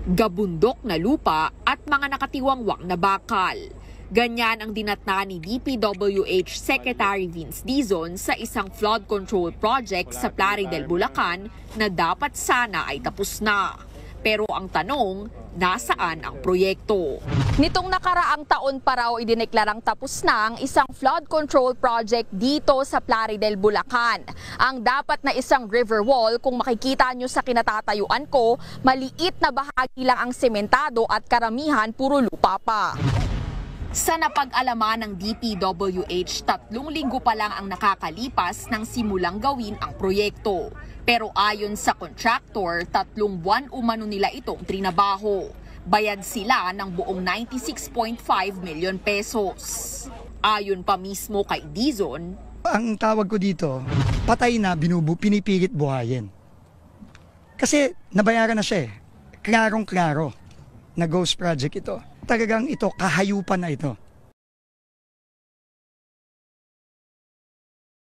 gabundok na lupa at mga nakatiwangwang na bakal. Ganyan ang dinatna ni DPWH Secretary Vince Dizon sa isang flood control project sa Plaridel, Bulacan na dapat sana ay tapos na. Pero ang tanong, nasaan ang proyekto? Nitong nakaraang taon pa raw idineklarang tapos na ang isang flood control project dito sa Plaridel, Bulacan. Ang dapat na isang river wall, kung makikita nyo sa kinatatayuan ko, maliit na bahagi lang ang sementado at karamihan puro lupa pa. Sa napag-alaman ng DPWH, 3 linggo pa lang ang nakakalipas nang simulang gawin ang proyekto. Pero ayon sa contractor, 3 buwan umano nila itong trinabaho. Bayad sila ng buong 96.5 million pesos. Ayon pa mismo kay Dizon, ang tawag ko dito, patay na pinipilit buhayin. Kasi nabayaran na siya eh. Klarong-klaro na ghost project ito. Talagang ito, kahayupan na ito.